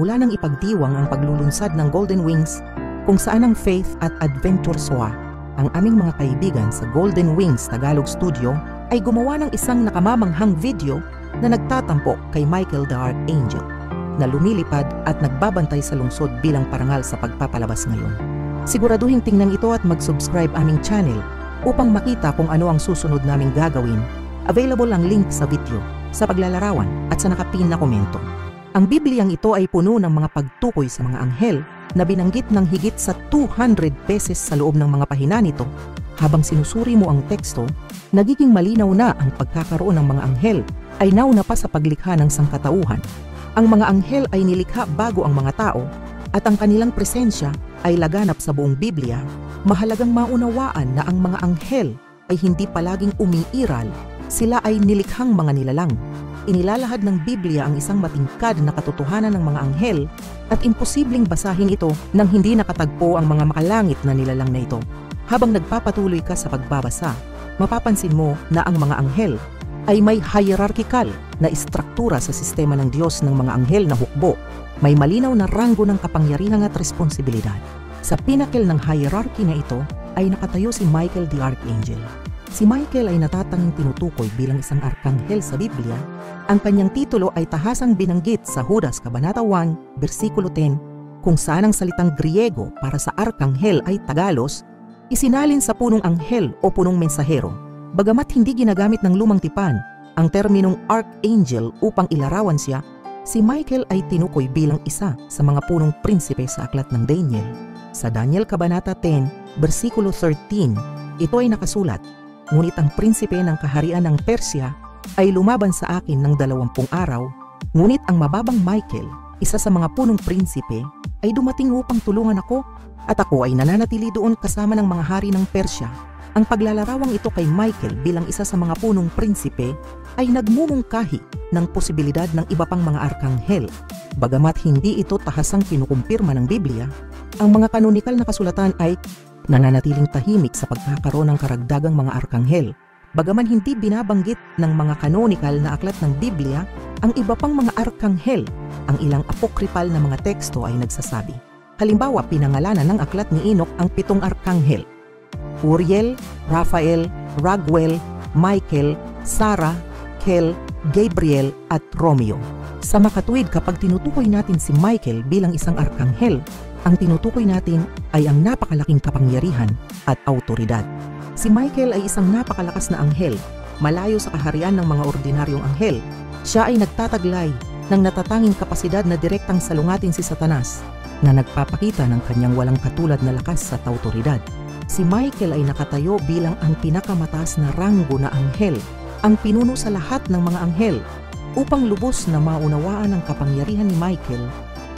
mula nang ipagdiwang ang paglulunsad ng Golden Wings kung saan ang Faith at Adventure SOA, ang aming mga kaibigan sa Golden Wings Tagalog Studio, ay gumawa ng isang nakamamanghang video na nagtatampo kay Michael the Archangel na lumilipad at nagbabantay sa lungsod bilang parangal sa pagpapalabas ngayon. Siguraduhin tingnan ito at mag-subscribe aming channel upang makita kung ano ang susunod naming gagawin. Available ang link sa video, sa paglalarawan at sa nakapin na komento. Ang Bibliyang ito ay puno ng mga pagtukoy sa mga anghel na binanggit ng higit sa 200 beses sa loob ng mga pahina nito. Habang sinusuri mo ang teksto, nagiging malinaw na ang pagkakaroon ng mga anghel ay nauna pa sa paglikha ng sangkatauhan. Ang mga anghel ay nilikha bago ang mga tao at ang kanilang presensya ay laganap sa buong Biblia. Mahalagang maunawaan na ang mga anghel ay hindi palaging umiiral, sila ay nilikhang mga nilalang. Inilalahad ng Biblia ang isang matingkad na katotohanan ng mga anghel at imposibleng basahin ito nang hindi nakatagpo ang mga makalangit na nilalang na ito. Habang nagpapatuloy ka sa pagbabasa, mapapansin mo na ang mga anghel ay may hierarchical na istruktura sa sistema ng Diyos ng mga anghel na hukbo. May malinaw na ranggo ng kapangyarihan at responsibilidad. Sa pinnacle ng hierarchy na ito ay nakatayo si Michael the Archangel. Si Michael ay natatanging tinutukoy bilang isang arkanghel sa Biblia. Ang kanyang titulo ay tahasang binanggit sa Judas Kabanata 1, versikulo 10, kung saan ang salitang Griego para sa arkanghel ay Tagalos, isinalin sa punong anghel o punong mensahero. Bagamat hindi ginagamit ng lumang tipan ang terminong archangel upang ilarawan siya, si Michael ay tinukoy bilang isa sa mga punong prinsipe sa aklat ng Daniel. Sa Daniel Kabanata 10, versikulo 13, ito ay nakasulat, "Ngunit ang prinsipe ng kaharian ng Persya ay lumaban sa akin ng 20 araw, ngunit ang mababang Michael, isa sa mga punong prinsipe, ay dumating upang tulungan ako at ako ay nananatili doon kasama ng mga hari ng Persya." Ang paglalarawang ito kay Michael bilang isa sa mga punong prinsipe ay nagmumungkahi ng posibilidad ng iba pang mga arkanghel. Bagamat hindi ito tahasang kinukumpirma ng Biblia, ang mga kanonikal na kasulatan ay nananatiling tahimik sa pagkakaroon ng karagdagang mga arkanghel. Bagaman hindi binabanggit ng mga kanonikal na aklat ng Biblia ang iba pang mga arkanghel, ang ilang apokripal na mga teksto ay nagsasabi. Halimbawa, pinangalanan ng aklat ni Enoch ang 7 arkanghel: Uriel, Raphael, Raguel, Michael, Sarah, Kel, Gabriel at Romeo. Sa makatuwid, kapag tinutukoy natin si Michael bilang isang arkanghel, ang tinutukoy natin ay ang napakalaking kapangyarihan at autoridad. Si Michael ay isang napakalakas na anghel, malayo sa kaharian ng mga ordinaryong anghel. Siya ay nagtataglay ng natatanging kapasidad na direktang salungatin si Satanas, na nagpapakita ng kanyang walang katulad na lakas at autoridad. Si Michael ay nakatayo bilang ang pinakamataas na ranggo na anghel, ang pinuno sa lahat ng mga anghel. Upang lubos na maunawaan ang kapangyarihan ni Michael,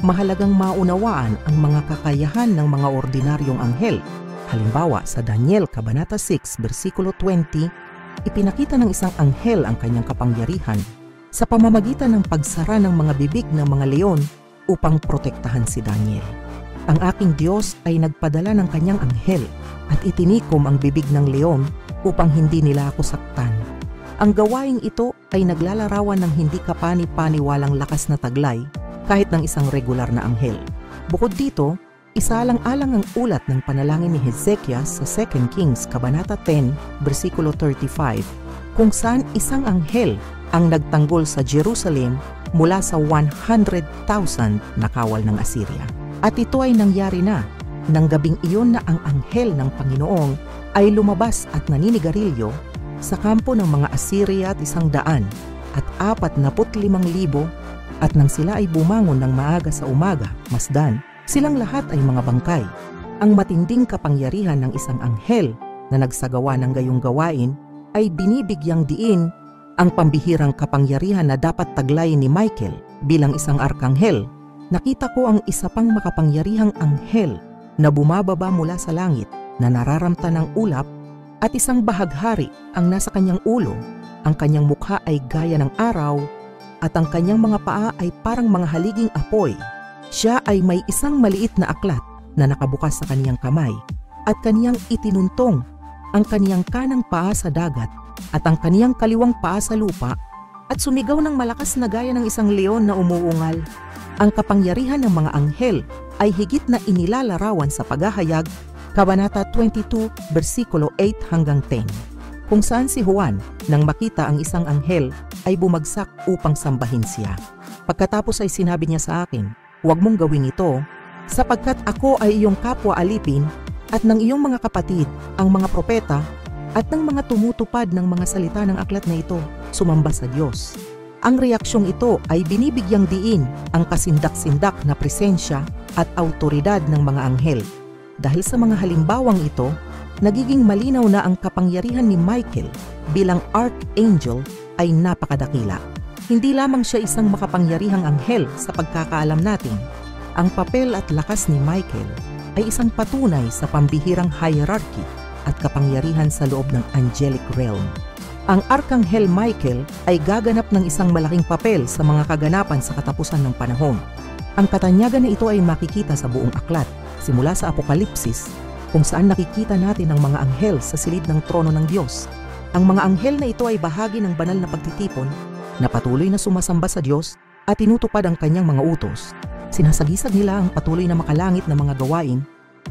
mahalagang maunawaan ang mga kakayahan ng mga ordinaryong anghel. Halimbawa, sa Daniel Kabanata 6, versikulo 20, ipinakita ng isang anghel ang kanyang kapangyarihan sa pamamagitan ng pagsara ng mga bibig ng mga leon upang protektahan si Daniel. Ang aking Diyos ay nagpadala ng kanyang anghel at itinikom ang bibig ng leon upang hindi nila ako saktan. Ang gawaing ito ay naglalarawan ng hindi kapani-paniwalang lakas na taglay kahit ng isang regular na anghel. Bukod dito, isalang-alang ang ulat ng panalangin ni Hezekiah sa 2 Kings Kabanata 10, versikulo 35, kung saan isang anghel ang nagtanggol sa Jerusalem mula sa 100,000 na kawal ng Assyria. At ito ay nangyari na nang gabing iyon na ang anghel ng Panginoong ay lumabas at naninigarilyo sa kampo ng mga Assyria at 100 at 45,000, at nang sila ay bumangon ng maaga sa umaga, masdan, silang lahat ay mga bangkay. Ang matinding kapangyarihan ng isang anghel na nagsagawa ng gayong gawain ay binibigyang diin ang pambihirang kapangyarihan na dapat taglayin ni Michael bilang isang arkanghel. Nakita ko ang isa pang makapangyarihang anghel na bumababa mula sa langit na nararamta ng ulap at isang bahaghari ang nasa kanyang ulo. Ang kanyang mukha ay gaya ng araw at ang kanyang mga paa ay parang mga haliging apoy. Siya ay may isang maliit na aklat na nakabukas sa kaniyang kamay at kaniyang itinuntong ang kaniyang kanang paa sa dagat at ang kaniyang kaliwang paa sa lupa at sumigaw ng malakas na gaya ng isang leon na umuungal. Ang kapangyarihan ng mga anghel ay higit na inilalarawan sa paghahayag, Kabanata 22, versikulo 8 hanggang 10. Kung saan si Juan, nang makita ang isang anghel, ay bumagsak upang sambahin siya. Pagkatapos ay sinabi niya sa akin, "Huwag mong gawin ito, sapagkat ako ay iyong kapwa alipin at ng iyong mga kapatid, ang mga propeta, at ng mga tumutupad ng mga salita ng aklat na ito, sumamba sa Diyos." Ang reaksyong ito ay binibigyang diin ang kasindak-sindak na presensya at autoridad ng mga anghel. Dahil sa mga halimbawang ito, nagiging malinaw na ang kapangyarihan ni Michael bilang archangel ay napakadakila. Hindi lamang siya isang makapangyarihang anghel sa pagkakaalam natin. Ang papel at lakas ni Michael ay isang patunay sa pambihirang hierarchy at kapangyarihan sa loob ng angelic realm. Ang Arkanghel Michael ay gaganap ng isang malaking papel sa mga kaganapan sa katapusan ng panahon. Ang katanyagan na ito ay makikita sa buong aklat, simula sa Apokalipsis, kung saan nakikita natin ang mga anghel sa silid ng trono ng Diyos. Ang mga anghel na ito ay bahagi ng banal na pagtitipon na patuloy na sumasamba sa Diyos at tinutupad ang kanyang mga utos. Sinasagisag nila ang patuloy na makalangit na mga gawain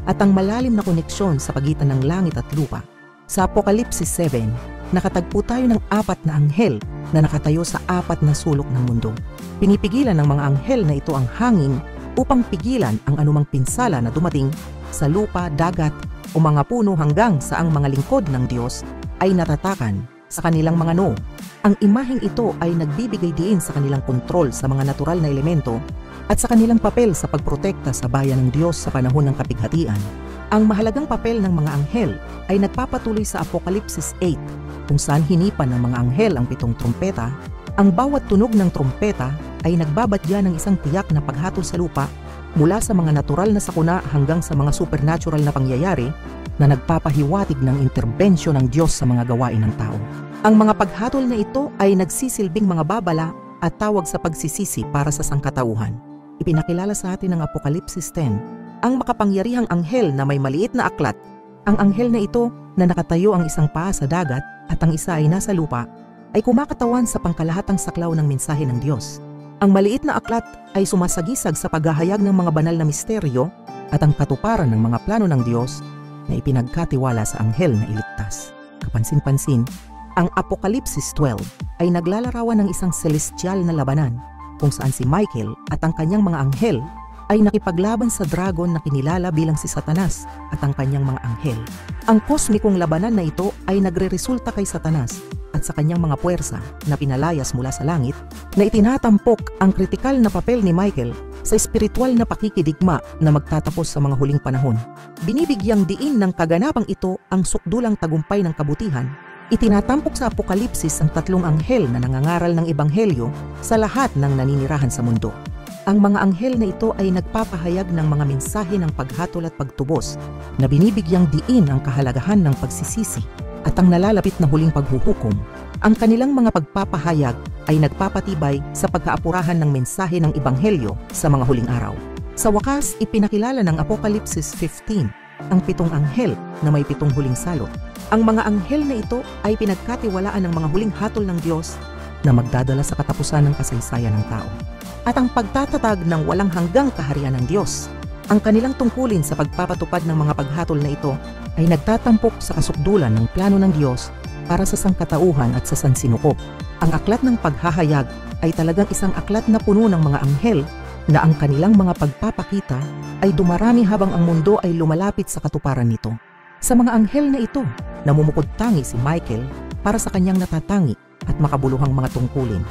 at ang malalim na koneksyon sa pagitan ng langit at lupa. Sa Apokalipsis 7, nakatagpo tayo ng 4 na anghel na nakatayo sa 4 na sulok ng mundo. Pinipigilan ng mga anghel na ito ang hangin upang pigilan ang anumang pinsala na dumating sa lupa, dagat o mga puno hanggang sa ang mga lingkod ng Diyos ay natatakan sa kanilang mga noo. Ang imaheng ito ay nagbibigay diin sa kanilang kontrol sa mga natural na elemento at sa kanilang papel sa pagprotekta sa bayan ng Diyos sa panahon ng kapighatian. Ang mahalagang papel ng mga anghel ay nagpapatuloy sa Apokalipsis 8, kung saan hinipan ng mga anghel ang 7 trumpeta. Ang bawat tunog ng trumpeta ay nagbabadya ng isang tiyak na paghatol sa lupa mula sa mga natural na sakuna hanggang sa mga supernatural na pangyayari na nagpapahiwatig ng interbensyon ng Diyos sa mga gawain ng tao. Ang mga paghatol na ito ay nagsisilbing mga babala at tawag sa pagsisisi para sa sangkatauhan. Ipinakilala sa atin ng Apokalipsis 10 ang makapangyarihang anghel na may maliit na aklat. Ang anghel na ito na nakatayo ang isang paa sa dagat at ang isa ay nasa lupa ay kumakatawan sa pangkalahatang saklaw ng mensahe ng Diyos. Ang maliit na aklat ay sumasagisag sa paghahayag ng mga banal na misteryo at ang katuparan ng mga plano ng Diyos na ipinagkatiwala sa anghel na iligtas. Kapansin-pansin, ang Apokalipsis 12 ay naglalarawan ng isang celestial na labanan kung saan si Michael at ang kanyang mga anghel ay nakipaglaban sa dragon na kinilala bilang si Satanas at ang kanyang mga anghel. Ang kosmikong labanan na ito ay nagreresulta kay Satanas at sa kanyang mga puwersa na pinalayas mula sa langit na itinatampok ang kritikal na papel ni Michael sa espiritual na pakikidigma na magtatapos sa mga huling panahon. Binibigyang diin ng kaganapang ito ang sukdulang tagumpay ng kabutihan. Itinatampok sa Apokalipsis ang 3 anghel na nangangaral ng ebanghelyo sa lahat ng naninirahan sa mundo. Ang mga anghel na ito ay nagpapahayag ng mga mensahe ng paghatol at pagtubos na binibigyang diin ang kahalagahan ng pagsisisi at ang nalalapit na huling paghuhukom. Ang kanilang mga pagpapahayag ay nagpapatibay sa pagkaapurahan ng mensahe ng ebanghelyo sa mga huling araw. Sa wakas, ipinakilala ng Apokalipsis 15 ang 7 anghel na may 7 huling salot. Ang mga anghel na ito ay pinagkatiwalaan ng mga huling hatol ng Diyos na magdadala sa katapusan ng kasaysayan ng tao at ang pagtatatag ng walang hanggang kaharian ng Diyos. Ang kanilang tungkulin sa pagpapatupad ng mga paghatol na ito ay nagtatampok sa kasukdulan ng plano ng Diyos para sa sangkatauhan at sa sansinukob. Ang aklat ng paghahayag ay talagang isang aklat na puno ng mga anghel na ang kanilang mga pagpapakita ay dumarami habang ang mundo ay lumalapit sa katuparan nito. Sa mga anghel na ito, namumukod tangi si Michael para sa kanyang natatangi at makabuluhang mga tungkulin.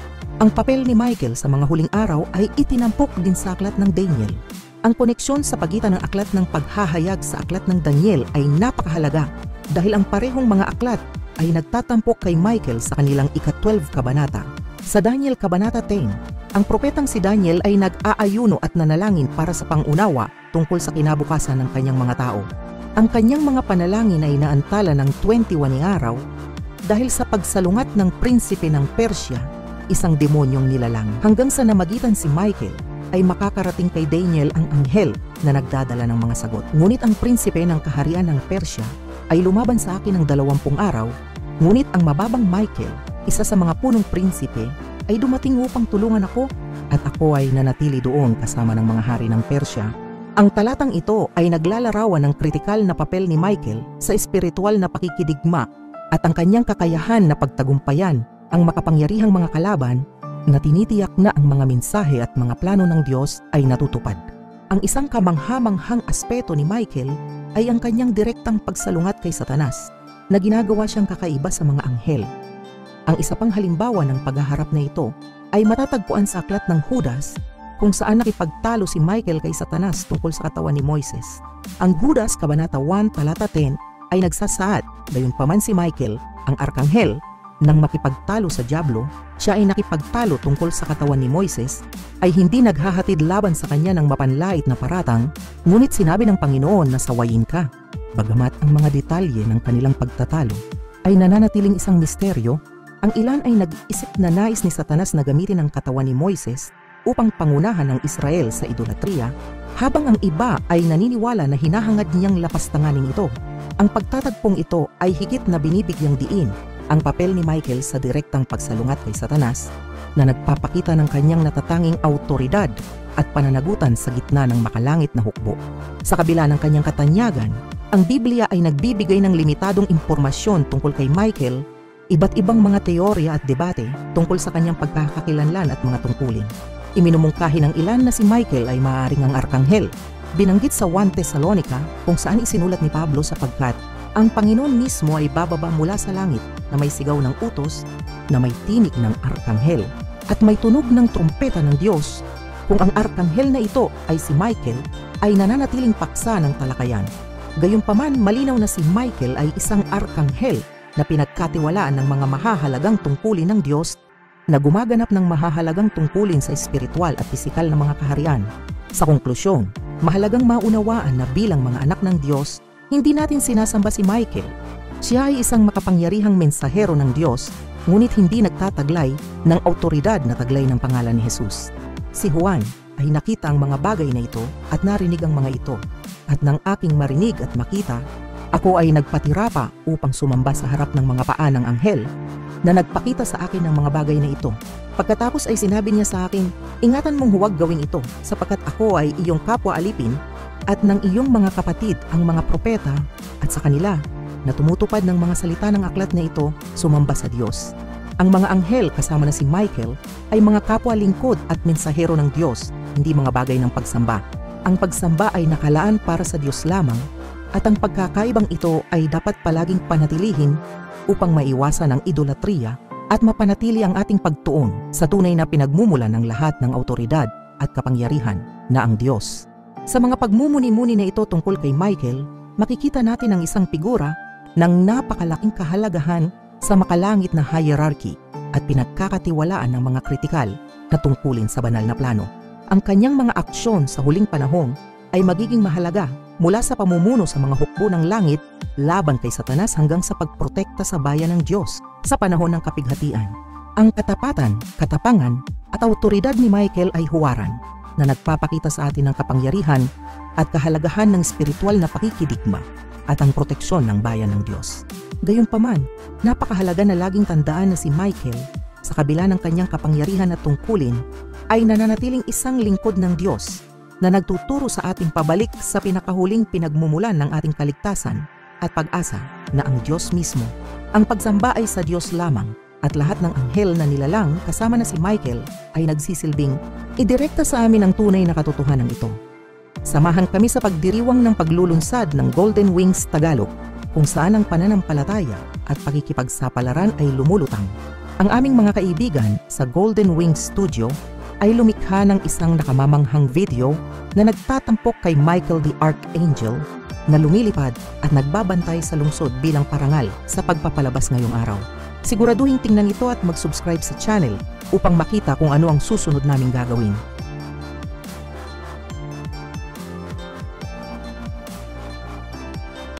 Ang papel ni Michael sa mga huling araw ay itinampok din sa aklat ng Daniel. Ang koneksyon sa pagitan ng aklat ng paghahayag sa aklat ng Daniel ay napakahalaga dahil ang parehong mga aklat ay nagtatampok kay Michael sa kanilang ika-12 kabanata. Sa Daniel kabanata 10, ang propetang si Daniel ay nag-aayuno at nanalangin para sa pangunawa tungkol sa kinabukasan ng kanyang mga tao. Ang kanyang mga panalangin ay naantala ng 21 araw dahil sa pagsalungat ng prinsipe ng Persya, isang demonyong nilalang. Hanggang sa namagitan si Michael ay makakarating kay Daniel ang anghel na nagdadala ng mga sagot. Ngunit ang prinsipe ng kaharian ng Persya ay lumaban sa akin ng 20 araw, ngunit ang mababang Michael, isa sa mga punong prinsipe, ay dumating upang tulungan ako at ako ay nanatili doon kasama ng mga hari ng Persya. Ang talatang ito ay naglalarawan ng kritikal na papel ni Michael sa espiritual na pakikidigma at ang kanyang kakayahan na pagtagumpayan ang makapangyarihang mga kalaban na tinitiyak na ang mga mensahe at mga plano ng Diyos ay natutupad. Ang isang kamangha-manghang aspeto ni Michael ay ang kanyang direktang pagsalungat kay Satanas na ginagawa siyang kakaiba sa mga anghel. Ang isa pang halimbawa ng paghaharap na ito ay matatagpuan sa aklat ng Judas kung saan nakipagtalo si Michael kay Satanas tungkol sa katawan ni Moises. Ang Judas, Kabanata 1, Talata 10 ay nagsasaad, gayunpaman si Michael, ang arkanghel, nang makipagtalo sa Diablo, siya ay nakipagtalo tungkol sa katawan ni Moises, ay hindi naghahatid laban sa kanya ng mapanlait na paratang, ngunit sinabi ng Panginoon na sawayin ka. Bagamat ang mga detalye ng kanilang pagtatalo ay nananatiling isang misteryo, ang ilan ay nag-isip na nais ni Satanas na gamitin ang katawan ni Moises upang pangunahan ng Israel sa idolatriya, habang ang iba ay naniniwala na hinahangad niyang lapastanganin ito. Ang pagtatagpong ito ay higit na binibigyang diin ang papel ni Michael sa direktang pagsalungat kay Satanas na nagpapakita ng kanyang natatanging autoridad at pananagutan sa gitna ng makalangit na hukbo. Sa kabila ng kanyang katanyagan, ang Biblia ay nagbibigay ng limitadong impormasyon tungkol kay Michael, iba't ibang mga teorya at debate tungkol sa kanyang pagkakakilanlan at mga tungkulin. Iminumungkahi ng ilan na si Michael ay maaaring ang arkanghel. Binanggit sa 1 Thessalonica kung saan isinulat ni Pablo sapagkat ang Panginoon mismo ay bababa mula sa langit na may sigaw ng utos, na may tinig ng arkanghel, at may tunog ng trumpeta ng Diyos. Kung ang arkanghel na ito ay si Michael, ay nananatiling paksa ng talakayan. Gayunpaman, malinaw na si Michael ay isang arkanghel na pinagkatiwalaan ng mga mahahalagang tungkulin ng Diyos na gumaganap ng mahahalagang tungkulin sa espiritual at pisikal na mga kaharian. Sa konklusyon, mahalagang maunawaan na bilang mga anak ng Diyos, hindi natin sinasamba si Michael. Siya ay isang makapangyarihang mensahero ng Diyos, ngunit hindi nagtataglay ng autoridad na taglay ng pangalan ni Jesus. Si Juan ay nakita ang mga bagay na ito at narinig ang mga ito. At nang aking marinig at makita, ako ay nagpatira pa upang sumamba sa harap ng mga paa ng anghel na nagpakita sa akin ng mga bagay na ito. Pagkatapos ay sinabi niya sa akin, ingatan mong huwag gawin ito sapagkat ako ay iyong kapwa alipin at ng iyong mga kapatid ang mga propeta at sa kanila na tumutupad ng mga salita ng aklat na ito sumamba sa Diyos. Ang mga anghel kasama na si Michael ay mga kapwa lingkod at mensahero ng Diyos, hindi mga bagay ng pagsamba. Ang pagsamba ay nakalaan para sa Diyos lamang at ang pagkakaibang ito ay dapat palaging panatilihin upang maiwasan ang idolatriya at mapanatili ang ating pagtuon sa tunay na pinagmumula ng lahat ng autoridad at kapangyarihan na ang Diyos. Sa mga pagmumuni-muni na ito tungkol kay Michael, makikita natin ang isang figura ng napakalaking kahalagahan sa makalangit na hierarchy at pinagkakatiwalaan ng mga kritikal na tungkulin sa banal na plano. Ang kanyang mga aksyon sa huling panahon ay magiging mahalaga mula sa pamumuno sa mga hukbo ng langit laban kay Satanas hanggang sa pagprotekta sa bayan ng Diyos sa panahon ng kapighatian. Ang katapatan, katapangan at autoridad ni Michael ay huwaran na nagpapakita sa atin ng kapangyarihan at kahalagahan ng espiritual na pakikidigma at ang proteksyon ng bayan ng Diyos. Gayunpaman, napakahalaga na laging tandaan na si Michael, sa kabila ng kanyang kapangyarihan at tungkulin, ay nananatiling isang lingkod ng Diyos na nagtuturo sa ating pabalik sa pinakahuling pinagmumulan ng ating kaligtasan at pag-asa na ang Diyos mismo. Ang pagsamba ay sa Diyos lamang at lahat ng anghel na nilalang kasama na si Michael ay nagsisilbing idirekta sa amin ang tunay na katotohanan ito. Samahan kami sa pagdiriwang ng paglulunsad ng Golden Wings Tagalog kung saan ang pananampalataya at pakikipagsapalaran ay lumulutang. Ang aming mga kaibigan sa Golden Wings Studio ay lumikha ng isang nakamamanghang video na nagtatampok kay Michael the Archangel na lumilipad at nagbabantay sa lungsod bilang parangal sa pagpapalabas ngayong araw. Siguraduhin tingnan ito at mag-subscribe sa channel upang makita kung ano ang susunod naming gagawin.